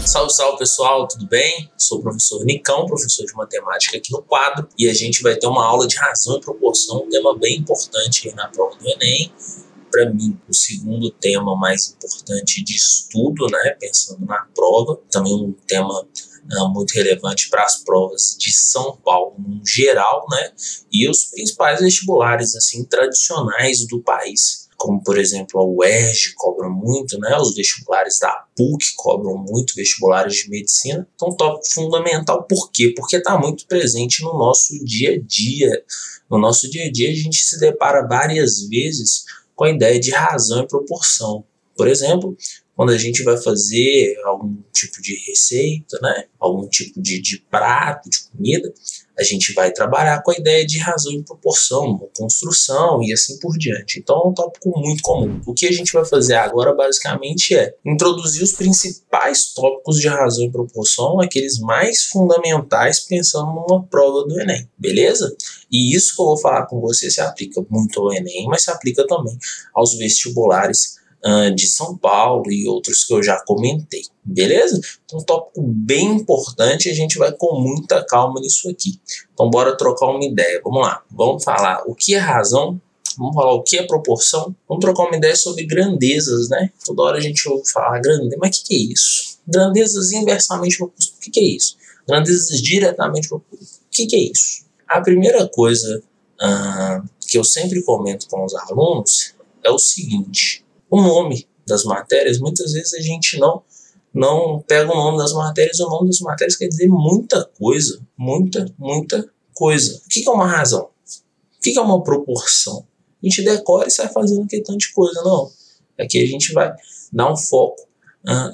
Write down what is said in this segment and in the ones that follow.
Salve, salve pessoal, tudo bem? Sou o professor Nicão, professor de matemática aqui no quadro, e a gente vai ter uma aula de razão e proporção, um tema bem importante aí na prova do Enem. Para mim, o segundo tema mais importante de estudo, né? Pensando na prova, também um tema muito relevante para as provas de São Paulo no geral, né? E os principais vestibulares assim tradicionais do país, como por exemplo a UERJ cobra muito, né? Os vestibulares da PUC cobram muito, vestibulares de medicina. Então, tópico fundamental. Por quê? Porque está muito presente no nosso dia a dia. No nosso dia a dia a gente se depara várias vezes com a ideia de razão e proporção. Por exemplo, quando a gente vai fazer algum tipo de receita, né? Algum tipo de prato, de comida, a gente vai trabalhar com a ideia de razão e proporção, construção e assim por diante. Então é um tópico muito comum. O que a gente vai fazer agora basicamente é introduzir os principais tópicos de razão e proporção, aqueles mais fundamentais pensando numa prova do Enem, beleza? E isso que eu vou falar com você se aplica muito ao Enem, mas se aplica também aos vestibulares de São Paulo e outros que eu já comentei, beleza? Então, um tópico bem importante, a gente vai com muita calma nisso aqui. Então, bora trocar uma ideia, vamos lá. Vamos falar o que é razão, vamos falar o que é proporção, vamos trocar uma ideia sobre grandezas, né? Toda hora a gente ouve falar grandeza, mas o que é isso? Grandezas inversamente propostas, o que é isso? Grandezas diretamente propostas, o que é isso? A primeira coisa que eu sempre comento com os alunos é o seguinte: o nome das matérias, muitas vezes a gente não pega o nome das matérias. O nome das matérias quer dizer muita coisa, muita coisa. O que é uma razão? O que é uma proporção? A gente decora e sai fazendo aquele tanto de coisa, não. Aqui a gente vai dar um foco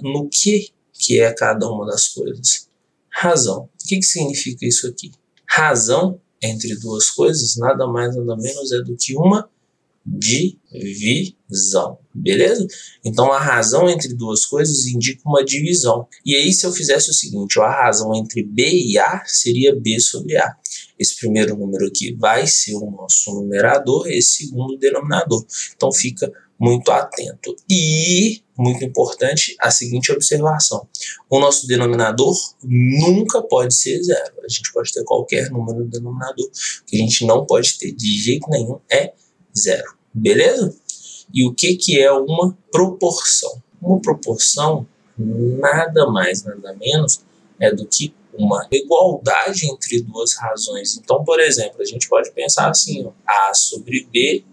no que é cada uma das coisas. Razão. O que significa isso aqui? Razão entre duas coisas nada mais nada menos é do que uma divisão, beleza? Então a razão entre duas coisas indica uma divisão. E aí, se eu fizesse o seguinte, a razão entre B e A seria B sobre A. Esse primeiro número aqui vai ser o nosso numerador, esse segundo o denominador. Então fica muito atento. E, muito importante, a seguinte observação: o nosso denominador nunca pode ser zero. A gente pode ter qualquer número no denominador. O que a gente não pode ter de jeito nenhum é zero, beleza? E o que é uma proporção? Uma proporção nada mais, nada menos é do que uma igualdade entre duas razões. Então, por exemplo, a gente pode pensar assim, ó, A sobre B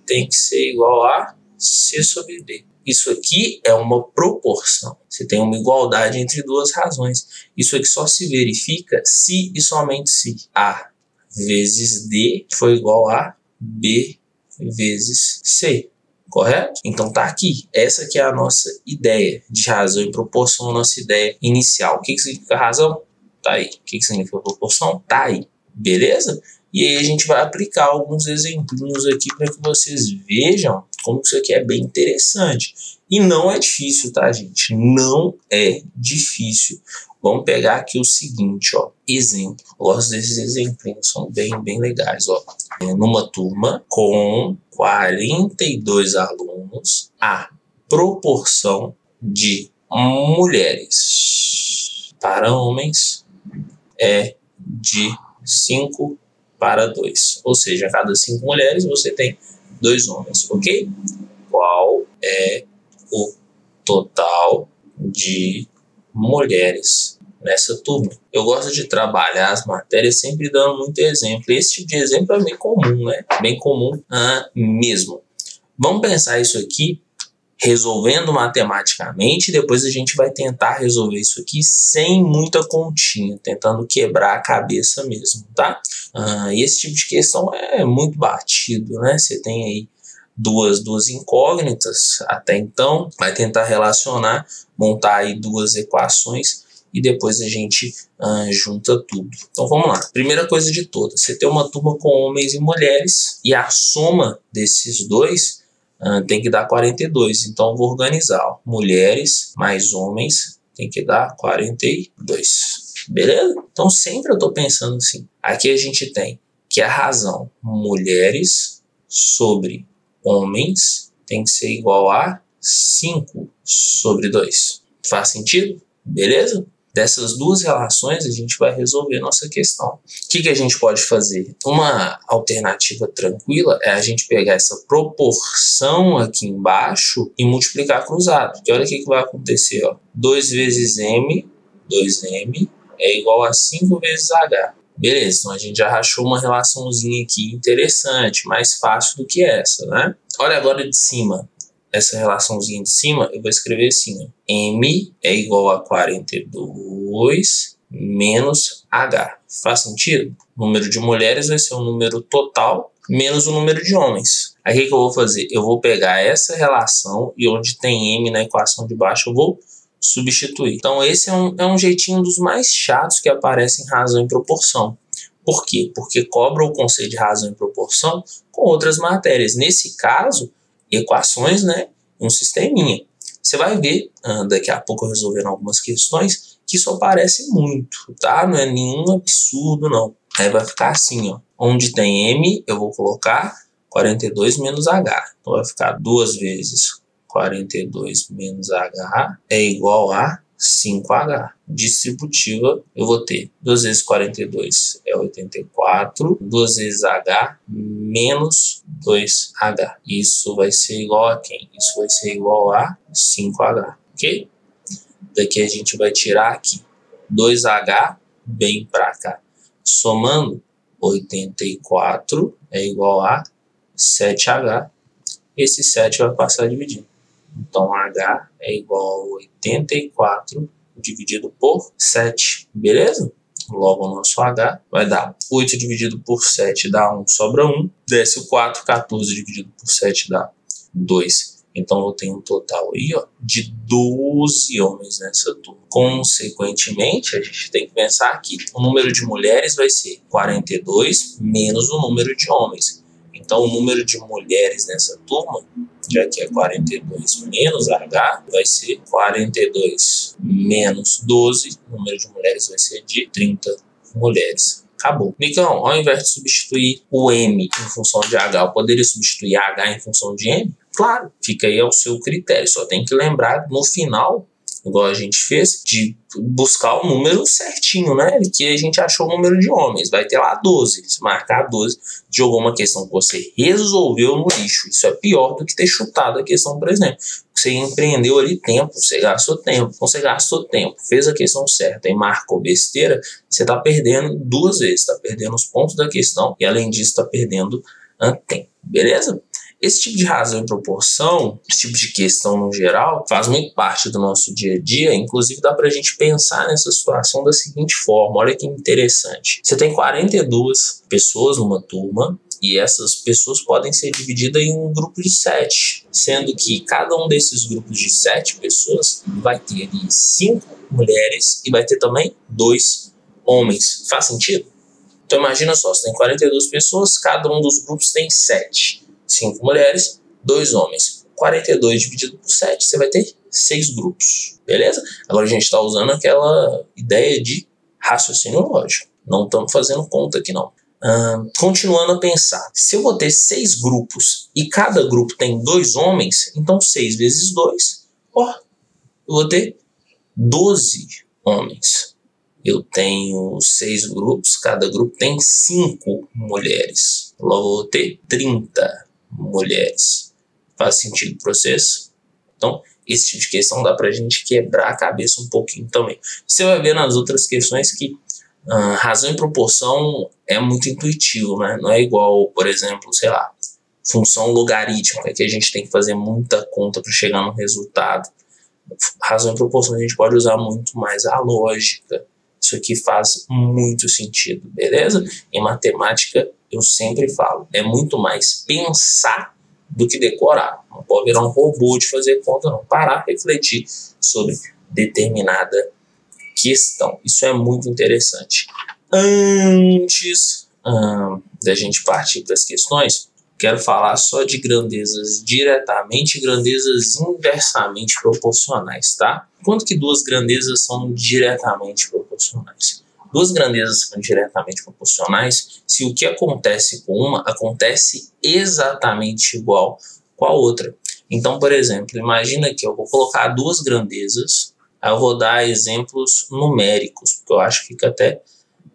tem que ser igual a C sobre D. Isso aqui é uma proporção. Você tem uma igualdade entre duas razões. Isso aqui só se verifica se e somente se A vezes D for igual a B vezes C, correto? Então tá aqui, essa que é a nossa ideia de razão e proporção, a nossa ideia inicial. O que significa razão? Tá aí. O que significa proporção? Tá aí, beleza? E aí a gente vai aplicar alguns exemplinhos aqui para que vocês vejam como isso aqui é bem interessante. E não é difícil, tá, gente? Não é difícil. Vamos pegar aqui o seguinte, ó, exemplo. Eu gosto desses exemplos, são bem legais, ó. Numa turma com 42 alunos, a proporção de mulheres para homens é de 5 para 2. Ou seja, a cada 5 mulheres você tem 2 homens, ok? Qual é o total de mulheres nessa turma? Eu gosto de trabalhar as matérias sempre dando muito exemplo. Esse tipo de exemplo é bem comum, né? Bem comum mesmo. Vamos pensar isso aqui resolvendo matematicamente, depois a gente vai tentar resolver isso aqui sem muita continha, tentando quebrar a cabeça mesmo, tá? E esse tipo de questão é muito batido, né? Você tem aí duas incógnitas até então, vai tentar relacionar, montar aí duas equações e depois a gente junta tudo. Então vamos lá. Primeira coisa de todas, você tem uma turma com homens e mulheres e a soma desses dois tem que dar 42. Então eu vou organizar, ó, mulheres mais homens tem que dar 42. Beleza? Então sempre eu estou pensando assim. Aqui a gente tem que a razão mulheres sobre homens tem que ser igual a 5 sobre 2. Faz sentido? beleza? Dessas duas relações a gente vai resolver nossa questão. O que a gente pode fazer? Uma alternativa tranquila é a gente pegar essa proporção aqui embaixo e multiplicar cruzado. Porque olha o que vai acontecer. Ó. 2 vezes m, 2m, é igual a 5 vezes h. Beleza, então a gente já rachou uma relaçãozinha aqui interessante, mais fácil do que essa, né? Olha agora de cima. Essa relaçãozinha de cima, eu vou escrever assim, ó. M é igual a 42 menos H. Faz sentido? O número de mulheres vai ser o número total menos o número de homens. Aí o que eu vou fazer? Eu vou pegar essa relação e onde tem M na equação de baixo, eu vou substituir. Então esse é um jeitinho dos mais chatos que aparece em razão e proporção. Por quê? Porque cobra o conceito de razão e proporção com outras matérias. Nesse caso, equações, né, um sisteminha. Você vai ver, daqui a pouco resolvendo algumas questões, que isso aparece muito, tá? Não é nenhum absurdo, não. Aí vai ficar assim, ó. Onde tem M, eu vou colocar 42 menos H. Então vai ficar 2 vezes 42 menos H é igual a 5H. Distributiva, eu vou ter 2 vezes 42 é 84, 2 vezes H menos 2H. Isso vai ser igual a quem? Isso vai ser igual a 5H, ok? Daqui a gente vai tirar aqui 2H bem para cá. Somando, 84 é igual a 7H. Esse 7 vai passar dividindo. Então, H é igual a 84 dividido por 7, beleza? Logo, o nosso H vai dar 8 dividido por 7 dá 1, sobra 1. Desce o 4, 14 dividido por 7 dá 2. Então, eu tenho um total aí, ó, de 12 homens nessa turma. Consequentemente, a gente tem que pensar que o número de mulheres vai ser 42 menos o número de homens. Então, o número de mulheres nessa turma, já que é 42 menos H, vai ser 42 menos 12. O número de mulheres vai ser de 30 mulheres. Acabou. Nicão, ao invés de substituir o M em função de H, eu poderia substituir H em função de M? Claro, fica aí ao seu critério. Só tem que lembrar no final, igual a gente fez, de buscar o número certinho, né? Que a gente achou o número de homens. Vai ter lá 12. Se marcar 12, jogou uma questão que você resolveu no lixo. Isso é pior do que ter chutado a questão, por exemplo. Você empreendeu ali tempo, você gastou tempo. Então, você gastou tempo, fez a questão certa e marcou besteira, você está perdendo 2 vezes. Está perdendo os pontos da questão e, além disso, está perdendo tempo. Beleza? Esse tipo de razão e proporção, esse tipo de questão no geral, faz muito parte do nosso dia a dia. Inclusive, dá para a gente pensar nessa situação da seguinte forma. Olha que interessante. Você tem 42 pessoas numa turma e essas pessoas podem ser divididas em um grupo de 7, sendo que cada um desses grupos de 7 pessoas vai ter ali 5 mulheres e vai ter também 2 homens. Faz sentido? Então, imagina só, você tem 42 pessoas, cada um dos grupos tem 7. 5 mulheres, 2 homens. 42 dividido por 7, você vai ter 6 grupos. Beleza? Agora a gente está usando aquela ideia de raciocínio lógico. Não estamos fazendo conta aqui, não. Continuando a pensar. Se eu vou ter 6 grupos e cada grupo tem 2 homens, então 6 vezes 2, eu vou ter 12 homens. Eu tenho 6 grupos, cada grupo tem 5 mulheres. Logo, eu vou ter 30 mulheres. Faz sentido para vocês? Então, esse tipo de questão dá pra gente quebrar a cabeça um pouquinho também. Você vai ver nas outras questões que razão e proporção é muito intuitivo, né? Não é igual, por exemplo, sei lá, função logarítmica, que a gente tem que fazer muita conta para chegar no resultado. Razão e proporção a gente pode usar muito mais a lógica. Isso aqui faz muito sentido, beleza? Em matemática, eu sempre falo, é muito mais pensar do que decorar. Não pode virar um robô de fazer conta, não. Parar, refletir sobre determinada questão. Isso é muito interessante. Antes da gente partir para as questões, quero falar só de grandezas diretamente e grandezas inversamente proporcionais, tá? Quanto que 2 grandezas são diretamente proporcionais? 2 grandezas são diretamente proporcionais se o que acontece com uma acontece exatamente igual com a outra. Então, por exemplo, imagina que eu vou colocar 2 grandezas Aí eu vou dar exemplos numéricos, porque eu acho que fica até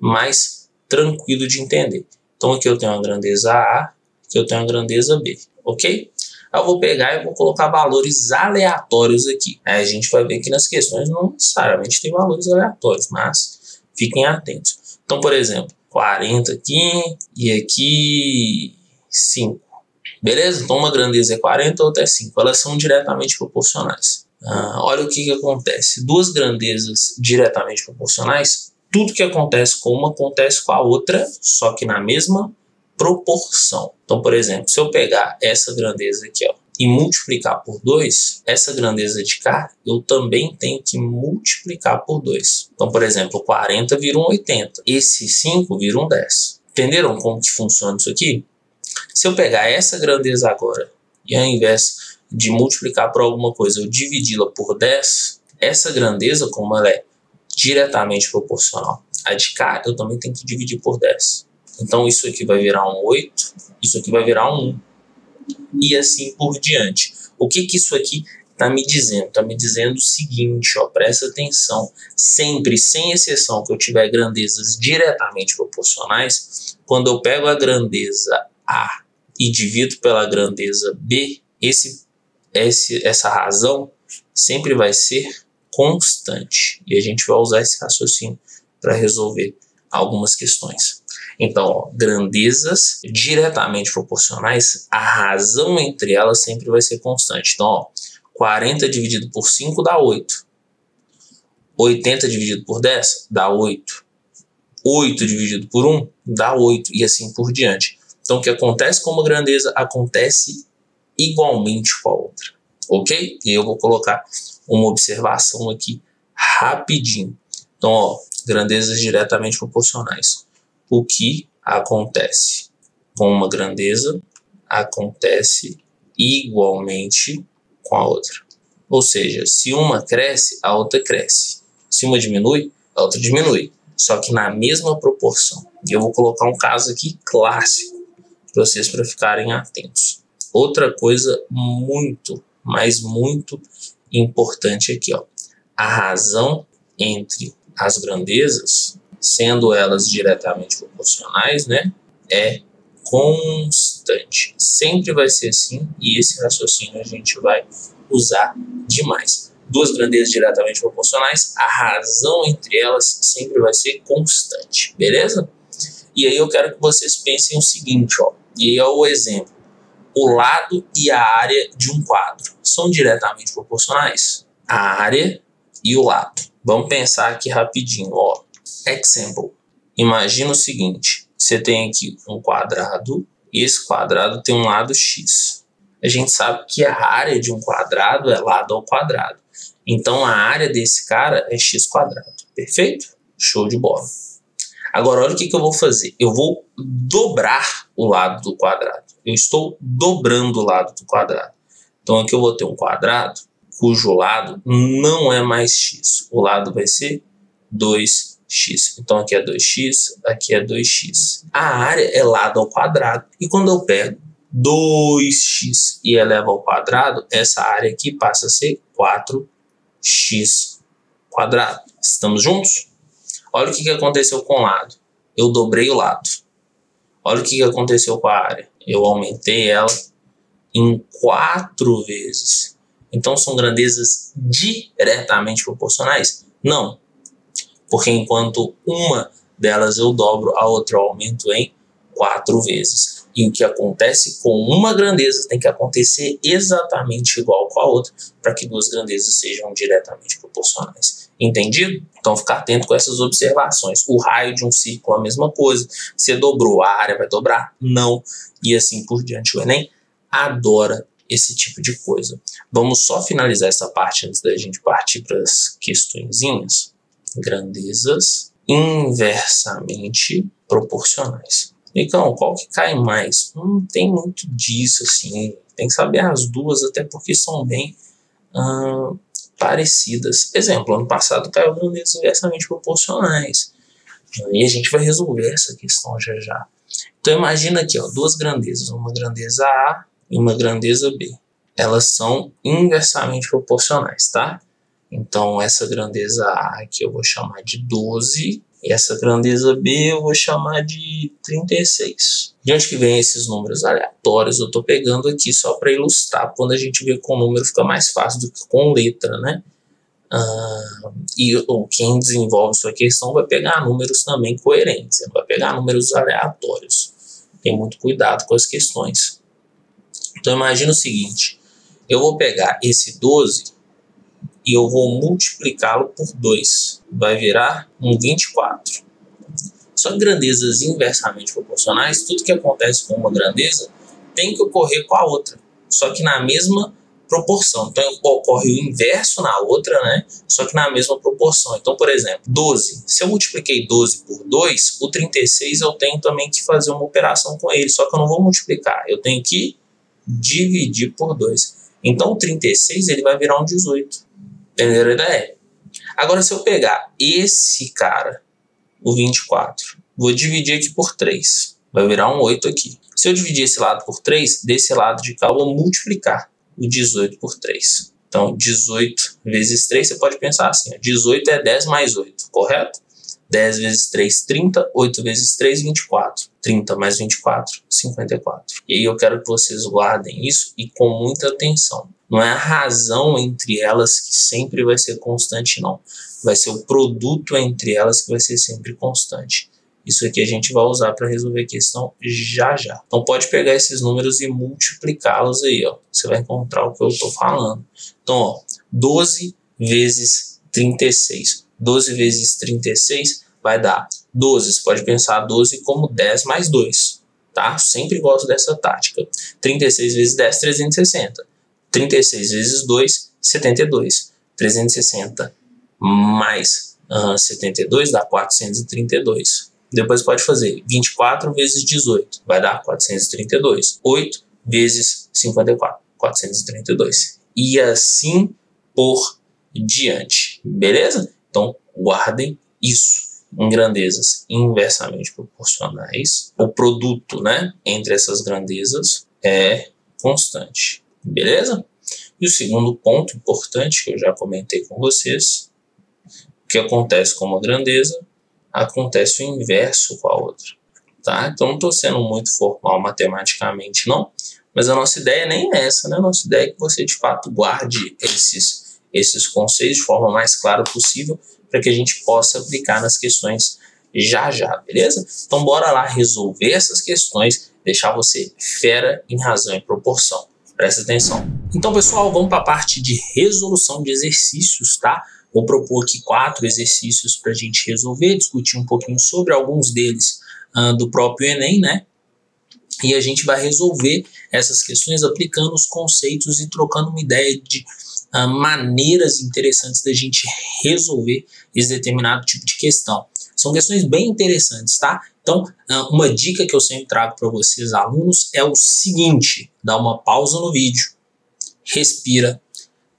mais tranquilo de entender. Então aqui eu tenho a grandeza A, aqui eu tenho a grandeza B, ok? Aí eu vou pegar e vou colocar valores aleatórios aqui. Aí a gente vai ver que nas questões não necessariamente tem valores aleatórios, mas fiquem atentos. Então, por exemplo, 40 aqui e aqui 5. Beleza? Então uma grandeza é 40, outra é 5. Elas são diretamente proporcionais. Olha o que acontece. Duas grandezas diretamente proporcionais, tudo que acontece com uma acontece com a outra, só que na mesma proporção. Então, por exemplo, se eu pegar essa grandeza aqui, ó, e multiplicar por 2, essa grandeza de cá, eu também tenho que multiplicar por 2. Então, por exemplo, 40 vira um 80. Esse 5 vira um 10. Entenderam como que funciona isso aqui? Se eu pegar essa grandeza agora e ao invés de multiplicar por alguma coisa, eu dividi-la por 10, essa grandeza, como ela é diretamente proporcional a de cá, eu também tenho que dividir por 10. Então isso aqui vai virar um 8, isso aqui vai virar um 1. E assim por diante. O que isso aqui está me dizendo? Está me dizendo o seguinte, ó, presta atenção. Sempre, sem exceção, que eu tiver grandezas diretamente proporcionais, quando eu pego a grandeza A e divido pela grandeza B, essa razão sempre vai ser constante. E a gente vai usar esse raciocínio para resolver algumas questões. Então, ó, grandezas diretamente proporcionais, a razão entre elas sempre vai ser constante. Então, ó, 40 dividido por 5 dá 8. 80 dividido por 10 dá 8. 8 dividido por 1 dá 8 e assim por diante. Então, o que acontece com uma grandeza acontece igualmente com a outra, ok? E eu vou colocar uma observação aqui rapidinho. Então, ó, grandezas diretamente proporcionais. O que acontece com uma grandeza acontece igualmente com a outra. Ou seja, se uma cresce, a outra cresce. Se uma diminui, a outra diminui. Só que na mesma proporção. E eu vou colocar um caso aqui clássico para vocês para ficarem atentos. Outra coisa muito, mas muito importante aqui, ó. A razão entre as grandezas, sendo elas diretamente proporcionais, né, é constante. Sempre vai ser assim, e esse raciocínio a gente vai usar demais. Duas grandezas diretamente proporcionais, a razão entre elas sempre vai ser constante, beleza? E aí eu quero que vocês pensem o seguinte, ó, e aí é o exemplo. O lado e a área de um quadro são diretamente proporcionais? A área e o lado. Vamos pensar aqui rapidinho, ó. Example. Imagina o seguinte, você tem aqui um quadrado e esse quadrado tem um lado x. A gente sabe que a área de um quadrado é lado ao quadrado. Então a área desse cara é x quadrado. Perfeito? Show de bola. Agora olha o que eu vou fazer. Eu vou dobrar o lado do quadrado. Eu estou dobrando o lado do quadrado. Então aqui eu vou ter um quadrado cujo lado não é mais x. O lado vai ser 2x. Então aqui é 2x, aqui é 2x. A área é lado ao quadrado. E quando eu pego 2x e elevo ao quadrado, essa área aqui passa a ser 4x quadrado. Estamos juntos? Olha o que aconteceu com o lado. Eu dobrei o lado. Olha o que aconteceu com a área. Eu aumentei ela em 4 vezes. Então são grandezas diretamente proporcionais? Não. Porque enquanto uma delas eu dobro, a outra eu aumento em 4 vezes. E o que acontece com uma grandeza tem que acontecer exatamente igual com a outra para que duas grandezas sejam diretamente proporcionais. Entendido? Então ficar atento com essas observações. O raio de um círculo é a mesma coisa. Você dobrou, a área vai dobrar? Não. E assim por diante. O Enem adora esse tipo de coisa. Vamos só finalizar essa parte antes da gente partir para as questõezinhas. Grandezas inversamente proporcionais. Então, qual que cai mais? Não tem muito disso, assim. Tem que saber as duas, até porque são bem parecidas. Exemplo, ano passado caiu grandezas inversamente proporcionais. E a gente vai resolver essa questão já já. Então, imagina aqui, ó, duas grandezas. Uma grandeza A e uma grandeza B. Elas são inversamente proporcionais, tá? Então, essa grandeza A aqui eu vou chamar de 12. E essa grandeza B eu vou chamar de 36. De onde que vem esses números aleatórios? Eu estou pegando aqui só para ilustrar. Quando a gente vê com número fica mais fácil do que com letra, né? E quem desenvolve sua questão vai pegar números também coerentes. Não vai pegar números aleatórios. Tem muito cuidado com as questões. Então imagina o seguinte. Eu vou pegar esse 12 e eu vou multiplicá-lo por 2. Vai virar um 24. Só que grandezas inversamente proporcionais, tudo que acontece com uma grandeza tem que ocorrer com a outra. Só que na mesma proporção. Então ocorre o inverso na outra, né? Só que na mesma proporção. Então, por exemplo, 12. Se eu multipliquei 12 por 2, o 36 eu tenho também que fazer uma operação com ele. Só que eu não vou multiplicar. Eu tenho que dividir por 2. Então, o 36 ele vai virar um 18. Entenderam a ideia? Agora, se eu pegar esse cara, o 24, vou dividir aqui por 3. Vai virar um 8 aqui. Se eu dividir esse lado por 3, desse lado de cá eu vou multiplicar o 18 por 3. Então, 18 vezes 3, você pode pensar assim, 18 é 10 mais 8, correto? 10 vezes 3, 30. 8 vezes 3, 24. 30 mais 24, 54. E aí eu quero que vocês guardem isso e com muita atenção. Não é a razão entre elas que sempre vai ser constante, não. Vai ser o produto entre elas que vai ser sempre constante. Isso aqui a gente vai usar para resolver a questão já já. Então pode pegar esses números e multiplicá-los aí, ó. Você vai encontrar o que eu estou falando. Então, ó, 12 vezes 36. 12 vezes 36 vai dar 12. Você pode pensar 12 como 10 mais 2, tá? Sempre gosto dessa tática. 36 vezes 10, 360. 36 vezes 2, 72. 360 mais 72 dá 432. Depois pode fazer 24 vezes 18, vai dar 432. 8 vezes 54, 432. E assim por diante, beleza? Então, guardem isso. Em grandezas inversamente proporcionais, o produto, né, entre essas grandezas é constante, beleza? E o segundo ponto importante que eu já comentei com vocês, o que acontece com uma grandeza, acontece o inverso com a outra, tá? Então não estou sendo muito formal matematicamente, não, mas a nossa ideia nem é essa, né? A nossa ideia é que você de fato guarde esses conceitos de forma mais clara possível para que a gente possa aplicar nas questões já já, beleza? Então bora lá resolver essas questões, deixar você fera em razão e proporção. Presta atenção. Então, pessoal, vamos para a parte de resolução de exercícios, tá? Vou propor aqui 4 exercícios para a gente resolver, discutir um pouquinho sobre alguns deles do próprio Enem, né? E a gente vai resolver essas questões aplicando os conceitos e trocando uma ideia de maneiras interessantes da gente resolver esse determinado tipo de questão. São questões bem interessantes, tá? Então, uma dica que eu sempre trago para vocês, alunos, é o seguinte: dá uma pausa no vídeo, respira,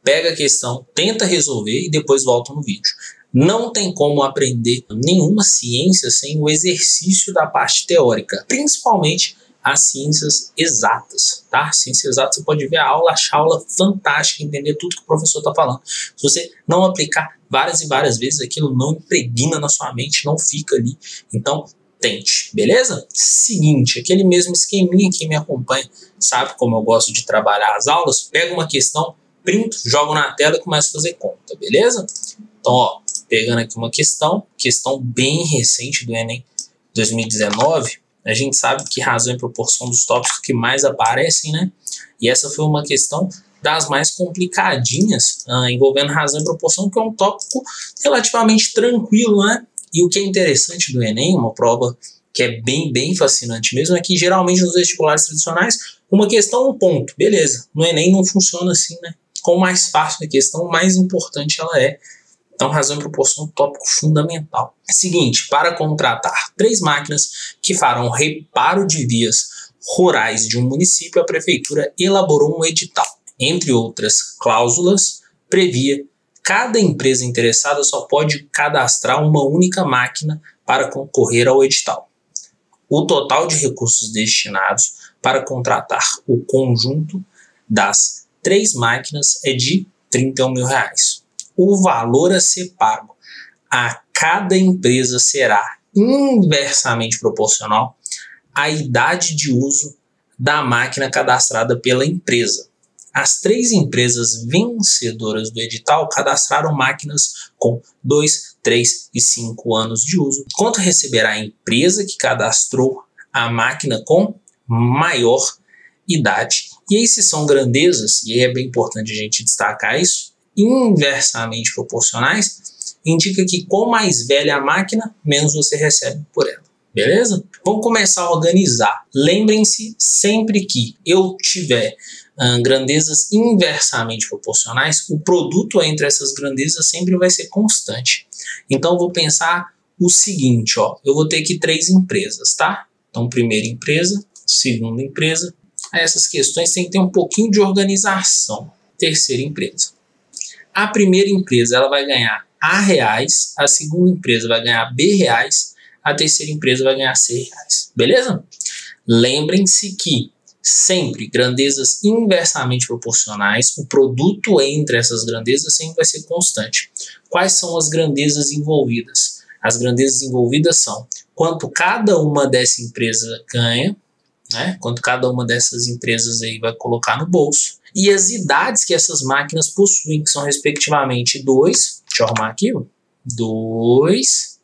pega a questão, tenta resolver e depois volta no vídeo. Não tem como aprender nenhuma ciência sem o exercício da parte teórica, principalmente as ciências exatas, tá? Ciências exatas, você pode ver a aula, achar a aula fantástica, entender tudo que o professor está falando. Se você não aplicar várias e várias vezes, aquilo não impregna na sua mente, não fica ali. Então, tente, beleza? Seguinte, aquele mesmo esqueminha que me acompanha, sabe como eu gosto de trabalhar as aulas? Pega uma questão, printo, jogo na tela e começo a fazer conta, beleza? Então, ó, pegando aqui uma questão bem recente do Enem 2019, a gente sabe que razão e proporção dos tópicos que mais aparecem, né? E essa foi uma questão das mais complicadinhas, envolvendo razão e proporção, que é um tópico relativamente tranquilo, né? E o que é interessante do Enem, uma prova que é bem fascinante mesmo, é que geralmente nos vestibulares tradicionais, uma questão, um ponto, beleza. No Enem não funciona assim, né? Quanto mais fácil a questão, mais importante ela é. Então, razão e proporção é um tópico fundamental. Seguinte, para contratar 3 máquinas que farão reparo de vias rurais de um município, a prefeitura elaborou um edital. Entre outras cláusulas, previa cada empresa interessada só pode cadastrar uma única máquina para concorrer ao edital. O total de recursos destinados para contratar o conjunto das 3 máquinas é de R$ 31 mil. o valor a ser pago a cada empresa será inversamente proporcional à idade de uso da máquina cadastrada pela empresa. As 3 empresas vencedoras do edital cadastraram máquinas com 2, 3 e 5 anos de uso. Quanto receberá a empresa que cadastrou a máquina com maior idade? E aí, se são grandezas, e aí é bem importante a gente destacar isso, inversamente proporcionais, indica que quanto mais velha a máquina, menos você recebe por ela. Beleza? Vamos começar a organizar. Lembrem-se sempre que eu tiver grandezas inversamente proporcionais, o produto entre essas grandezas sempre vai ser constante. Então, eu vou pensar o seguinte, ó, eu vou ter aqui 3 empresas, tá? Então, primeira empresa, segunda empresa. Essas questões têm que ter um pouquinho de organização. Terceira empresa. A primeira empresa ela vai ganhar A reais, a segunda empresa vai ganhar B reais, a terceira empresa vai ganhar C reais. Beleza? Lembrem-se que sempre grandezas inversamente proporcionais, o produto entre essas grandezas sempre vai ser constante. Quais são as grandezas envolvidas? As grandezas envolvidas são quanto cada uma dessa empresa ganha, né? Quanto cada uma dessas empresas aí vai colocar no bolso, e as idades que essas máquinas possuem, que são respectivamente 2, deixa eu arrumar aqui, 2,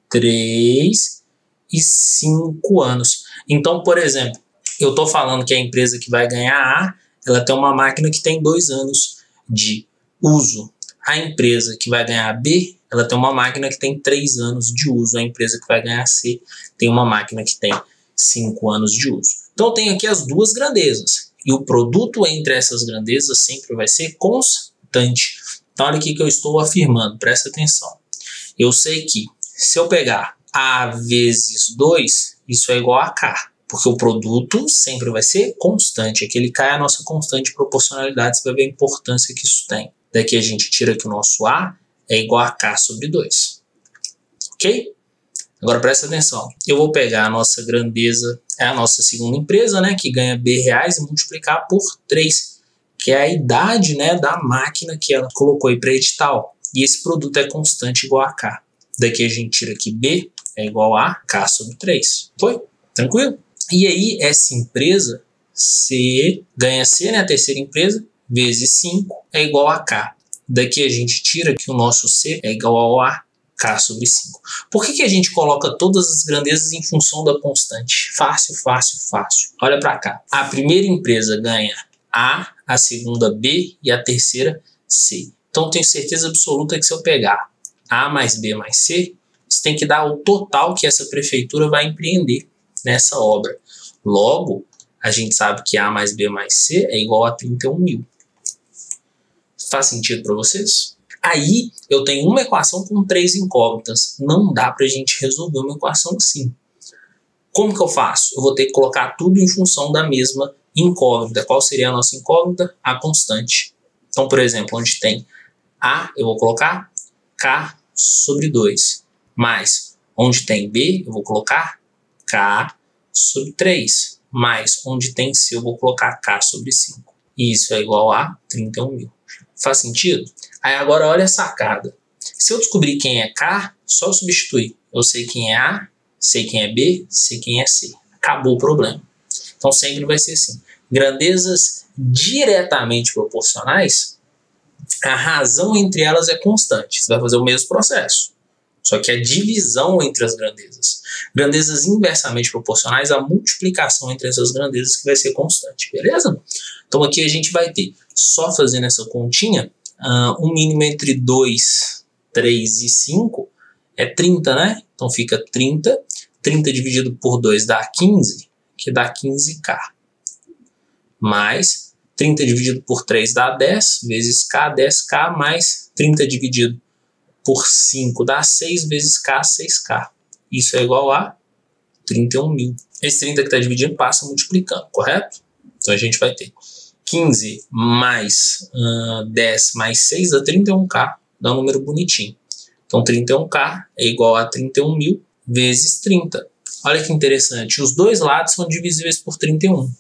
3 e 5 anos. Então, por exemplo, eu estou falando que a empresa que vai ganhar A, ela tem uma máquina que tem 2 anos de uso. A empresa que vai ganhar B, ela tem uma máquina que tem 3 anos de uso. A empresa que vai ganhar C tem uma máquina que tem 5 anos de uso. Então, eu tenho aqui as 2 grandezas. E o produto entre essas grandezas sempre vai ser constante. Então, olha aqui que eu estou afirmando, presta atenção. Eu sei que se eu pegar A vezes 2, isso é igual a K. Porque o produto sempre vai ser constante. Aquele K é a nossa constante de proporcionalidade. Você vai ver a importância que isso tem. Daqui a gente tira que o nosso A é igual a K sobre 2. Ok? Agora presta atenção. Eu vou pegar a nossa grandeza, é a nossa segunda empresa, né, que ganha B reais, e multiplicar por 3, que é a idade, né, da máquina que ela colocou aí para edital. E esse produto é constante igual a K. Daqui a gente tira que B é igual a K sobre 3. Foi? Tranquilo? E aí, essa empresa, C, ganha C, né, a terceira empresa, vezes 5 é igual a K. Daqui a gente tira que o nosso C é igual a K sobre 5. Por que a gente coloca todas as grandezas em função da constante? Fácil, fácil, fácil. Olha para cá. A primeira empresa ganha A segunda B e a terceira C. Então, tenho certeza absoluta que se eu pegar A mais B mais C, isso tem que dar o total que essa prefeitura vai empreender nessa obra. Logo, a gente sabe que A mais B mais C é igual a 31 mil. Faz sentido para vocês? Aí, eu tenho uma equação com 3 incógnitas. Não dá para a gente resolver uma equação assim. Como que eu faço? Eu vou ter que colocar tudo em função da mesma incógnita. Qual seria a nossa incógnita? A constante. Então, por exemplo, onde tem A, eu vou colocar K sobre 2. Mais, onde tem B, eu vou colocar K sobre 3. Mais, onde tem C, eu vou colocar K sobre 5. E isso é igual a 31 mil. Faz sentido? Aí agora olha a sacada. Se eu descobrir quem é K, só eu substituir. Eu sei quem é A, sei quem é B, sei quem é C. Acabou o problema. Então sempre vai ser assim. Grandezas diretamente proporcionais, a razão entre elas é constante. Você vai fazer o mesmo processo. Só que a divisão entre as grandezas. Grandezas inversamente proporcionais, a multiplicação entre essas grandezas que vai ser constante. Beleza? Então aqui a gente vai ter, só fazendo essa continha, um mínimo entre 2, 3 e 5 é 30, né? Então fica 30. 30 dividido por 2 dá 15, que dá 15K. Mais 30 dividido por 3 dá 10, vezes K, 10K, mais 30 dividido por 5 dá 6, vezes K, 6K. Isso é igual a 31 mil. Esse 30 que está dividindo passa multiplicando, correto? Então a gente vai ter 15 mais 10 mais 6 dá 31K, dá um número bonitinho. Então 31K é igual a 31 mil vezes 30. Olha que interessante, os dois lados são divisíveis por 31.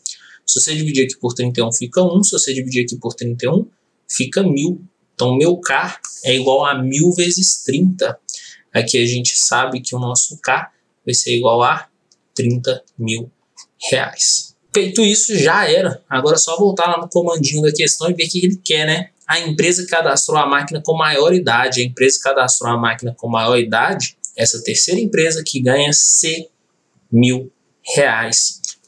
Se você dividir aqui por 31 fica 1, se você dividir aqui por 31 fica 1000. Então, meu K é igual a 1.000 vezes 30. Aqui a gente sabe que o nosso K vai ser igual a 30 mil reais. Feito isso, já era. Agora é só voltar lá no comandinho da questão e ver o que ele quer, né? A empresa cadastrou a máquina com maior idade. A empresa cadastrou a máquina com maior idade, essa terceira empresa que ganha R$100.000.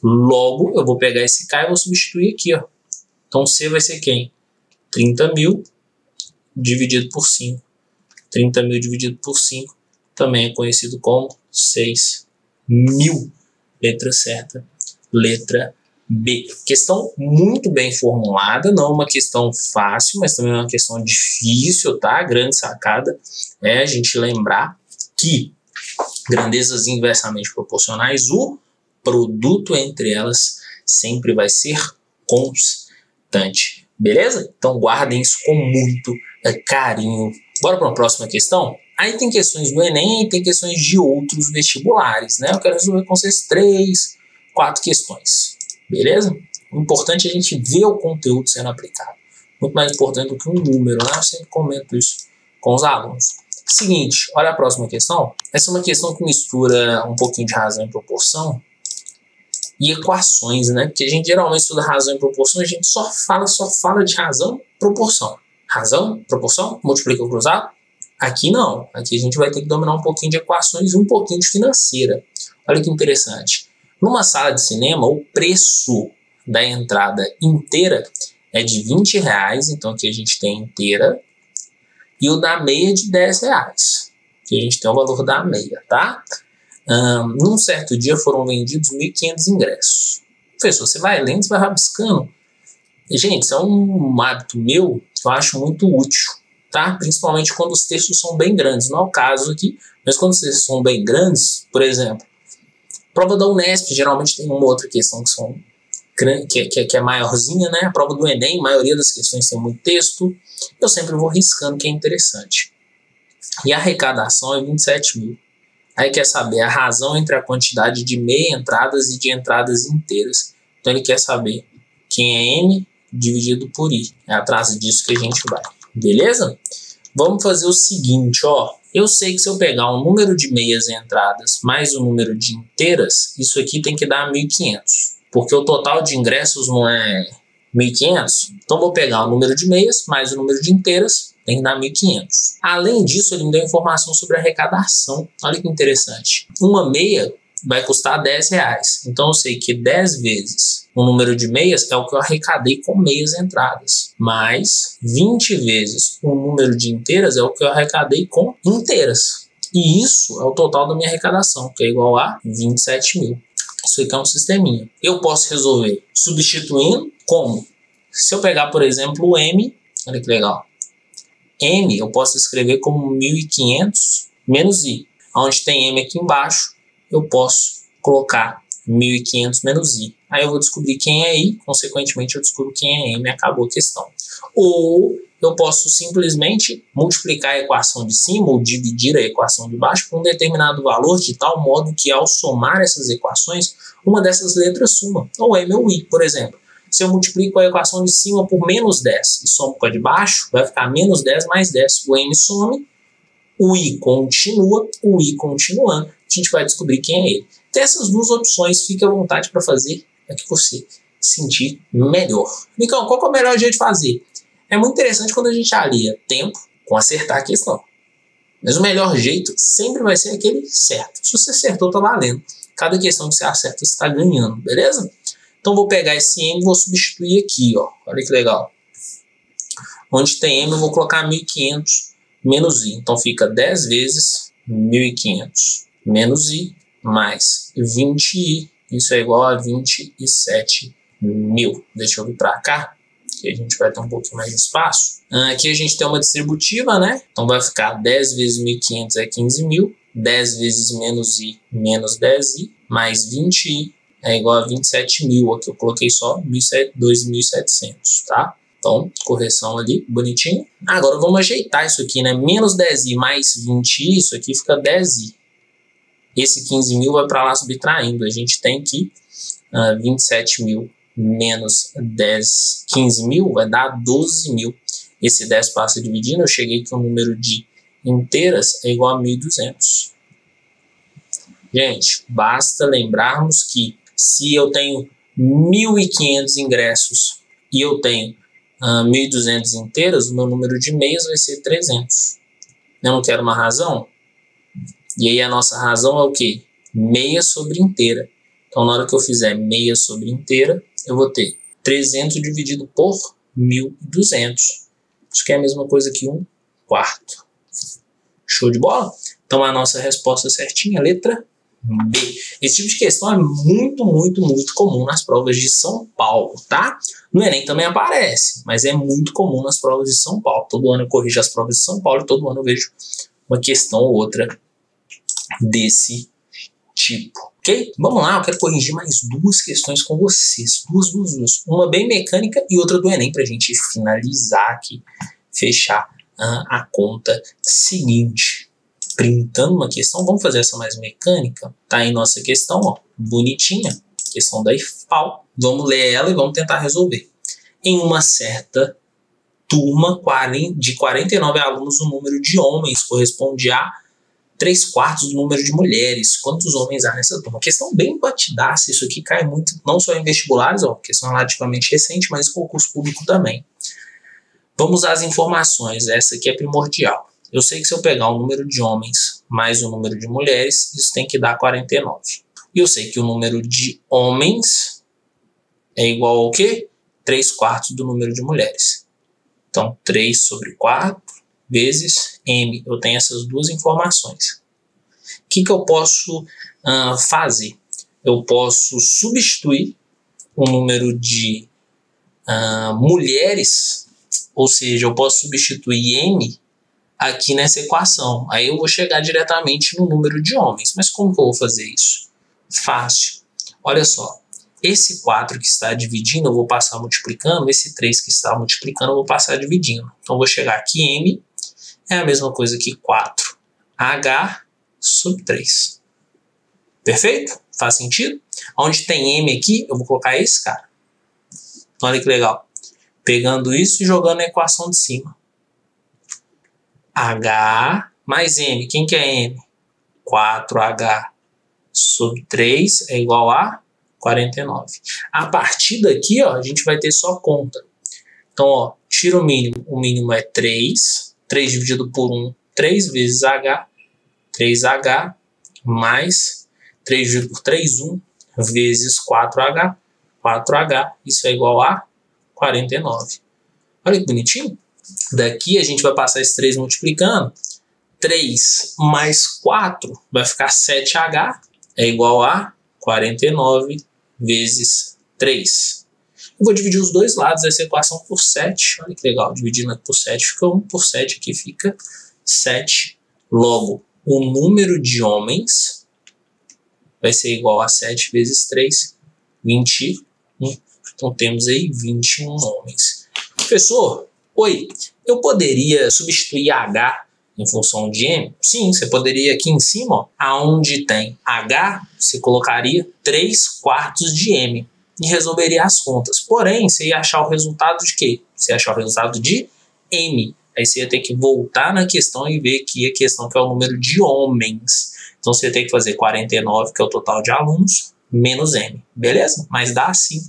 Logo, eu vou pegar esse K e vou substituir aqui, ó. Então, C vai ser quem? 30.000 dividido por 5. 30.000 dividido por 5 também é conhecido como 6.000. Letra certa, letra B. Questão muito bem formulada, não uma questão fácil, mas também uma questão difícil, tá? A grande sacada é a gente lembrar que grandezas inversamente proporcionais, o produto entre elas sempre vai ser constante. Beleza? Então guardem isso com muito carinho. Bora para a próxima questão? Aí tem questões do Enem e tem questões de outros vestibulares, né? Eu quero resolver com vocês 3, 4 questões. Beleza? O importante é a gente ver o conteúdo sendo aplicado. Muito mais importante do que um número, né? Eu sempre comento isso com os alunos. Seguinte, olha a próxima questão. Essa é uma questão que mistura um pouquinho de razão e proporção e equações, né? Porque a gente geralmente estuda razão e proporção, a gente só fala de razão e proporção. Razão, proporção, multiplica cruzado. Aqui não. Aqui a gente vai ter que dominar um pouquinho de equações e um pouquinho de financeira. Olha que interessante. Numa sala de cinema, o preço da entrada inteira é de R$20, então aqui a gente tem inteira, e o da meia de R$10. Aqui a gente tem o valor da meia, tá? Num certo dia foram vendidos 1.500 ingressos. Professor, você vai lendo, você vai rabiscando. Gente, isso é um hábito meu que eu acho muito útil, tá? Principalmente quando os textos são bem grandes. Não é o caso aqui, mas quando os textos são bem grandes, por exemplo, prova da Unesp, geralmente tem uma outra questão que é maiorzinha, né? A prova do Enem, a maioria das questões tem muito texto. Eu sempre vou riscando, que é interessante. E a arrecadação é 27.000. Aí quer saber a razão entre a quantidade de meia entradas e de entradas inteiras. Então ele quer saber quem é M dividido por I. É atrás disso que a gente vai. Beleza? Vamos fazer o seguinte, ó. Eu sei que se eu pegar o número de meias entradas mais o número de inteiras, isso aqui tem que dar 1.500. Porque o total de ingressos não é 1.500. Então vou pegar o número de meias mais o número de inteiras, tem que dar 1.500. Além disso, ele me deu informação sobre a arrecadação. Olha que interessante. Uma meia vai custar R$10. Então eu sei que 10 vezes o número de meias é o que eu arrecadei com meias entradas. Mais 20 vezes o número de inteiras é o que eu arrecadei com inteiras. E isso é o total da minha arrecadação, que é igual a 27.000. Isso aqui é um sisteminha. Eu posso resolver substituindo como? Se eu pegar, por exemplo, o M, olha que legal. M eu posso escrever como 1.500 menos I. Onde tem M aqui embaixo, eu posso colocar 1.500 menos I. Aí eu vou descobrir quem é I, consequentemente eu descubro quem é M e acabou a questão. Ou eu posso simplesmente multiplicar a equação de cima ou dividir a equação de baixo por um determinado valor, de tal modo que ao somar essas equações, uma dessas letras suma. Ou M ou I, por exemplo. Se eu multiplico a equação de cima por menos 10 e somo com a de baixo, vai ficar menos 10 mais 10. O M some, o I continua, o I continuando, a gente vai descobrir quem é ele. Tem essas duas opções, fique à vontade para fazer a que você sentir melhor. Nicão, qual que é o melhor jeito de fazer? É muito interessante quando a gente alia tempo com acertar a questão. Mas o melhor jeito sempre vai ser aquele certo. Se você acertou, tá valendo. Cada questão que você acerta, você está ganhando, beleza? Então vou pegar esse M e vou substituir aqui, ó. Olha que legal. Onde tem M eu vou colocar 1.500 menos I. Então fica 10 vezes 1.500 menos I mais 20I. Isso é igual a 27.000. Deixa eu vir para cá, que a gente vai ter um pouquinho mais de espaço. Aqui a gente tem uma distributiva, né? Então vai ficar 10 vezes 1.500 é 15.000. 10 vezes menos I menos 10I mais 20I é igual a 27.000. Aqui eu coloquei só 2.700, tá? Então, correção ali, bonitinho. Agora vamos ajeitar isso aqui, né? Menos 10i mais 20i, isso aqui fica 10i. Esse 15.000 vai para lá subtraindo. A gente tem que 27.000 menos 15.000 vai dar 12.000. esse 10 passa dividindo, eu cheguei que o número de inteiras é igual a 1.200. Gente, basta lembrarmos que se eu tenho 1.500 ingressos e eu tenho 1.200 inteiras, o meu número de meias vai ser 300. Eu não quero uma razão? E aí a nossa razão é o quê? Meia sobre inteira. Então, na hora que eu fizer meia sobre inteira, eu vou ter 300 dividido por 1.200. Isso que é a mesma coisa que 1/4. Show de bola? Então, a nossa resposta certinha é a letra B. Esse tipo de questão é muito, muito, muito comum nas provas de São Paulo, tá? No Enem também aparece, mas é muito comum nas provas de São Paulo. Todo ano eu corrijo as provas de São Paulo e todo ano eu vejo uma questão ou outra desse tipo, ok? Vamos lá, eu quero corrigir mais 2 questões com vocês. Duas. Uma bem mecânica e outra do Enem, pra gente finalizar aqui, fechar a conta seguinte. Printando uma questão, vamos fazer essa mais mecânica. Tá aí nossa questão, ó, bonitinha, questão da IFAL. Vamos ler ela e vamos tentar resolver. Em uma certa turma de 49 alunos, o número de homens corresponde a 3/4 do número de mulheres. Quantos homens há nessa turma? Questão bem batidaça, isso aqui cai muito, não só em vestibulares, ó, questão relativamente recente, mas em concurso público também. Vamos usar as informações, essa aqui é primordial. Eu sei que se eu pegar o número de homens mais o número de mulheres, isso tem que dar 49. E eu sei que o número de homens é igual ao quê? 3/4 do número de mulheres. Então, 3 sobre 4 vezes M. Eu tenho essas 2 informações. O que eu posso fazer? Eu posso substituir o número de mulheres, ou seja, eu posso substituir M aqui nessa equação. Aí eu vou chegar diretamente no número de homens. Mas como que eu vou fazer isso? Fácil. Olha só. Esse 4 que está dividindo, eu vou passar multiplicando. Esse 3 que está multiplicando, eu vou passar dividindo. Então, eu vou chegar aqui, M é a mesma coisa que 4H sobre 3. Perfeito? Faz sentido? Onde tem M aqui, eu vou colocar esse cara. Então, olha que legal. Pegando isso e jogando na equação de cima. H mais M. Quem que é M? 4H sobre 3 é igual a 49. A partir daqui, ó, a gente vai ter só conta. Então, ó, tira o mínimo. O mínimo é 3. 3 dividido por 1, 3 vezes H. 3H mais 3 dividido por 3, 1 vezes 4H. 4H, isso é igual a 49. Olha que bonitinho. Daqui a gente vai passar esse 3 multiplicando. 3 mais 4 vai ficar 7H. É igual a 49 vezes 3. Eu vou dividir os dois lados dessa equação por 7. Olha que legal. Dividindo aqui por 7 fica 1 por 7. Aqui fica 7. Logo, o número de homens vai ser igual a 7 vezes 3. 21. Então temos aí 21 homens. Professor, oi, eu poderia substituir H em função de M? Sim, você poderia aqui em cima, ó, aonde tem H, você colocaria 3/4 de M e resolveria as contas. Porém, você ia achar o resultado de quê? Você ia achar o resultado de M. Aí você ia ter que voltar na questão e ver que a questão que é o número de homens. Então você ia ter que fazer 49, que é o total de alunos, menos M. Beleza? Mas dá sim.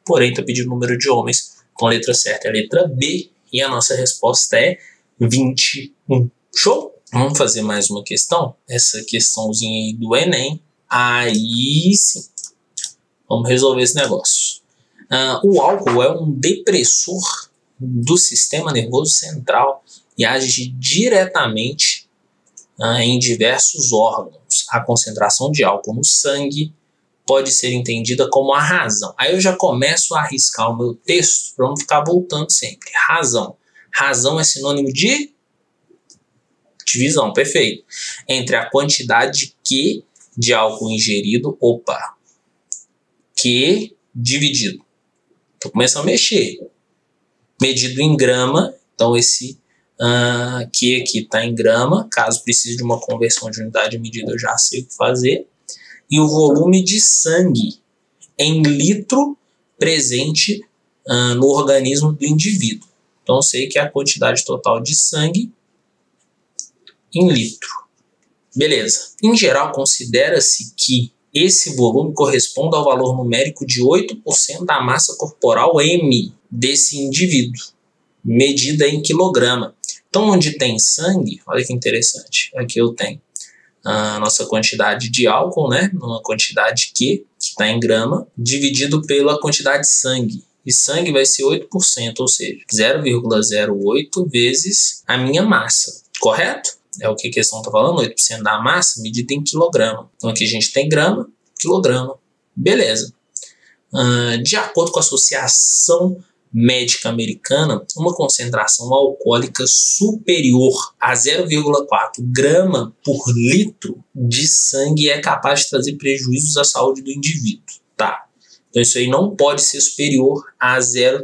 Porém, está pedindo o número de homens. Então a letra certa é a letra B. E a nossa resposta é 21. Show? Vamos fazer mais uma questão? Essa questãozinha aí do Enem. Aí sim. Vamos resolver esse negócio. O álcool é um depressor do sistema nervoso central e age diretamente em diversos órgãos. A concentração de álcool no sangue pode ser entendida como a razão. Aí eu já começo a arriscar o meu texto para não ficar voltando sempre. Razão. Razão é sinônimo de divisão, perfeito. Entre a quantidade Q de álcool ingerido, Q dividido. Então começa a mexer. Medido em grama, então esse Q aqui está em grama. Caso precise de uma conversão de unidade de medida, eu já sei o que fazer. E o volume de sangue em litro presente no organismo do indivíduo. Então eu sei que é a quantidade total de sangue em litro. Beleza. Em geral, considera-se que esse volume corresponde ao valor numérico de 8% da massa corporal M desse indivíduo, medida em quilograma. Então, onde tem sangue, olha que interessante, aqui eu tenho a nossa quantidade de álcool, né, uma quantidade Q, que está em grama, dividido pela quantidade de sangue. E sangue vai ser 8%, ou seja, 0,08 vezes a minha massa, correto? É o que a questão está falando, 8% da massa medida em quilograma. Então aqui a gente tem grama, quilograma, beleza. De acordo com a Associação Médica Americana, uma concentração alcoólica superior a 0,4 grama por litro de sangue é capaz de trazer prejuízos à saúde do indivíduo, tá? Então isso aí não pode ser superior a 0,4.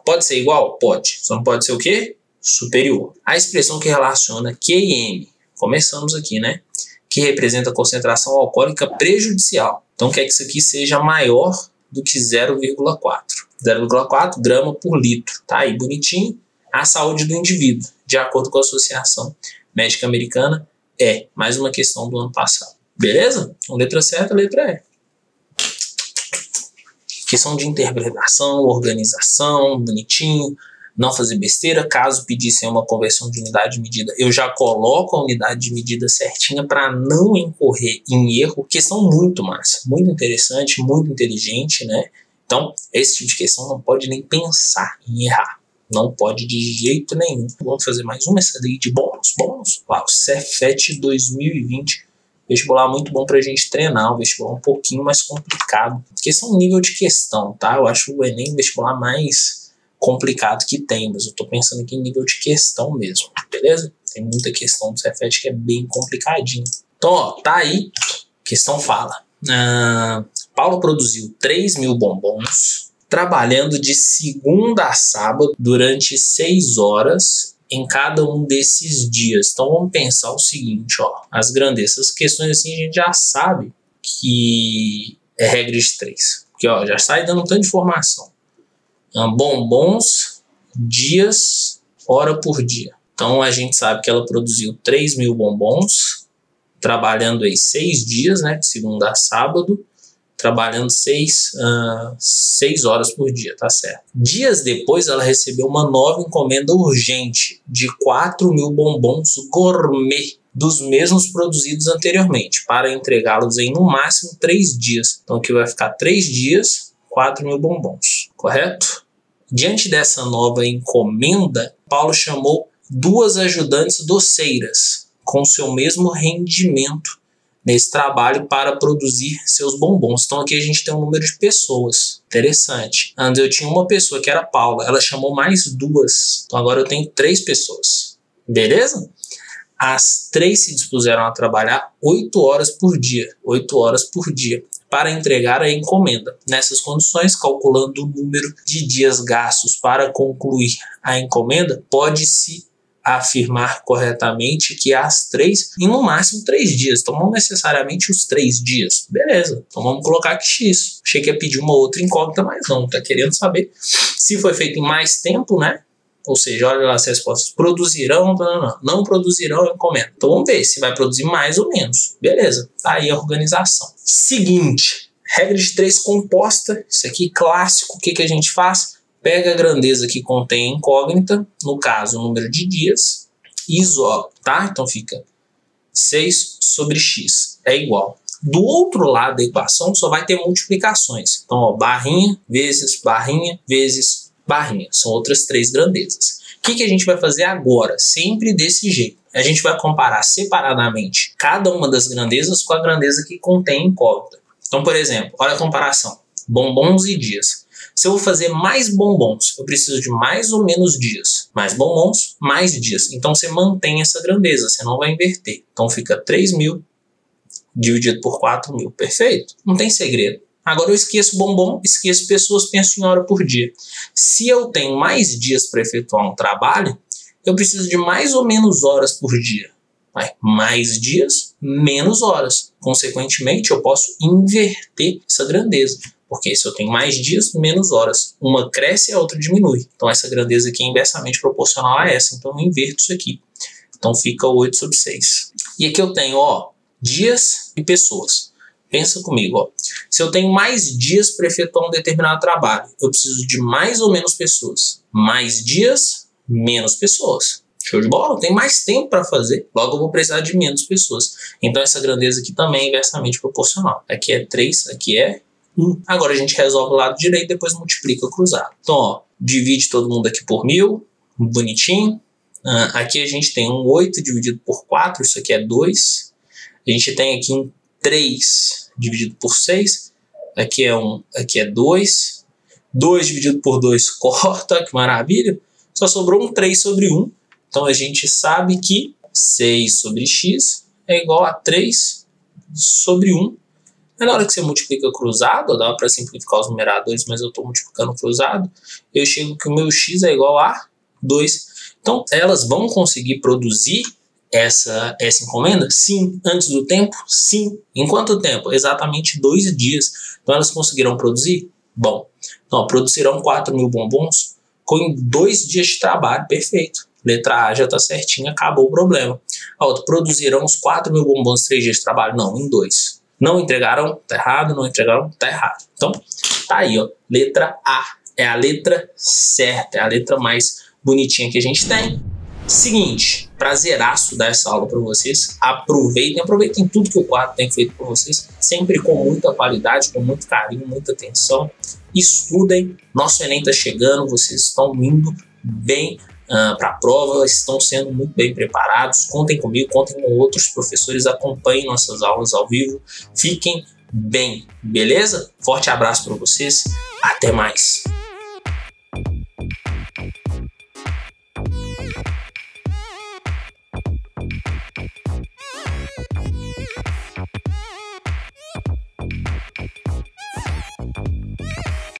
Pode ser igual? Pode. Só não pode ser o quê? Superior. A expressão que relaciona Q e M, começamos aqui, né? Que representa a concentração alcoólica prejudicial. Então quer que isso aqui seja maior do que 0,4. 0,4 grama por litro. Tá aí bonitinho. A saúde do indivíduo, de acordo com a Associação Médica Americana, é mais uma questão do ano passado. Beleza? Então, letra certa, letra E. Questão de interpretação, organização, bonitinho. Não fazer besteira, caso pedissem uma conversão de unidade de medida, eu já coloco a unidade de medida certinha para não incorrer em erro. Questão muito massa, muito interessante, muito inteligente, né? Então, esse tipo de questão não pode nem pensar em errar. Não pode de jeito nenhum. Vamos fazer mais uma, essa daí de bônus. Uau, Cefet 2020. Vestibular muito bom pra gente treinar. Um vestibular um pouquinho mais complicado. Questão nível de questão, tá? Eu acho o Enem o vestibular mais complicado que tem, mas eu tô pensando aqui em nível de questão mesmo, beleza? Tem muita questão do Cefet que é bem complicadinho. Então, ó, tá aí. Questão fala. Paulo produziu 3.000 bombons, trabalhando de segunda a sábado durante 6 horas em cada um desses dias. Então vamos pensar o seguinte, ó, as grandezas, questões assim a gente já sabe que é regra de 3, porque ó, já sai dando tanta informação. Bombons, dias, hora por dia. Então a gente sabe que ela produziu 3.000 bombons, trabalhando aí 6 dias, né, de segunda a sábado, trabalhando 6 horas por dia, tá certo. Dias depois, ela recebeu uma nova encomenda urgente de 4.000 bombons gourmet dos mesmos produzidos anteriormente, para entregá-los em no máximo 3 dias. Então aqui vai ficar 3 dias, 4.000 bombons, correto? Diante dessa nova encomenda, Paulo chamou 2 ajudantes doceiras, com seu mesmo rendimento nesse trabalho para produzir seus bombons. Então aqui a gente tem um número de pessoas. Interessante. Antes eu tinha uma pessoa que era Paula. Ela chamou mais 2. Então agora eu tenho 3 pessoas. Beleza? As 3 se dispuseram a trabalhar 8 horas por dia. 8 horas por dia. Para entregar a encomenda. Nessas condições, calculando o número de dias gastos para concluir a encomenda, pode-se afirmar corretamente que as 3 em no máximo 3 dias. Então não necessariamente os 3 dias. Beleza, então vamos colocar aqui X. Achei que ia pedir uma outra incógnita, mas não. Tá querendo saber se foi feito em mais tempo, né? Ou seja, olha lá as respostas. Produzirão, não produzirão encomenda. Então vamos ver se vai produzir mais ou menos. Beleza, tá aí a organização. Seguinte, regra de 3 composta. Isso aqui clássico. O que a gente faz? Pega a grandeza que contém incógnita, no caso o número de dias, e isola, tá? Então fica 6 sobre x é igual. Do outro lado da equação só vai ter multiplicações. Então, ó, barrinha vezes barrinha vezes barrinha. São outras 3 grandezas. O que a gente vai fazer agora? Sempre desse jeito. A gente vai comparar separadamente cada uma das grandezas com a grandeza que contém incógnita. Então, por exemplo, olha a comparação. Bombons e dias. Se eu vou fazer mais bombons, eu preciso de mais ou menos dias. Mais bombons, mais dias. Então você mantém essa grandeza, você não vai inverter. Então fica 3.000 dividido por 4.000. Perfeito? Não tem segredo. Agora eu esqueço bombom, esqueço pessoas, penso em hora por dia. Se eu tenho mais dias para efetuar um trabalho, eu preciso de mais ou menos horas por dia. Mais dias, menos horas. Consequentemente, eu posso inverter essa grandeza. Porque se eu tenho mais dias, menos horas. Uma cresce e a outra diminui. Então essa grandeza aqui é inversamente proporcional a essa. Então eu inverto isso aqui. Então fica 8/6. E aqui eu tenho, ó, dias e pessoas. Pensa comigo, ó. Se eu tenho mais dias para efetuar um determinado trabalho, eu preciso de mais ou menos pessoas. Mais dias, menos pessoas. Show de bola? Eu tenho mais tempo para fazer, logo eu vou precisar de menos pessoas. Então essa grandeza aqui também é inversamente proporcional. Aqui é 3, aqui é 1. Agora a gente resolve o lado direito e depois multiplica cruzado. Então, ó, divide todo mundo aqui por 1000, bonitinho. Aqui a gente tem um 8 dividido por 4, isso aqui é 2. A gente tem aqui um 3 dividido por 6, aqui é 1, aqui é 2. 2 dividido por 2 corta, que maravilha. Só sobrou um 3/1. Então a gente sabe que 6/x é igual a 3/1. E na hora que você multiplica cruzado, dá para simplificar os numeradores, mas eu estou multiplicando cruzado, eu chego que o meu x é igual a 2. Então elas vão conseguir produzir essa encomenda? Sim. Antes do tempo? Sim. Em quanto tempo? Exatamente 2 dias. Então elas conseguirão produzir? Bom, então produzirão 4.000 bombons com 2 dias de trabalho. Perfeito. Letra A já está certinha, acabou o problema. A outra, produzirão os 4.000 bombons em 3 dias de trabalho? Não, em 2. Não entregaram? Tá errado. Não entregaram? Tá errado. Então, tá aí, ó. Letra A é a letra certa, é a letra mais bonitinha que a gente tem. Seguinte, prazeraço dar essa aula para vocês. Aproveitem tudo que o quadro tem feito para vocês, sempre com muita qualidade, com muito carinho, muita atenção. Estudem, nosso Enem está chegando, vocês estão indo bem para a prova, estão sendo muito bem preparados. Contem comigo, contem com outros professores, acompanhem nossas aulas ao vivo. Fiquem bem, beleza? Forte abraço para vocês, até mais!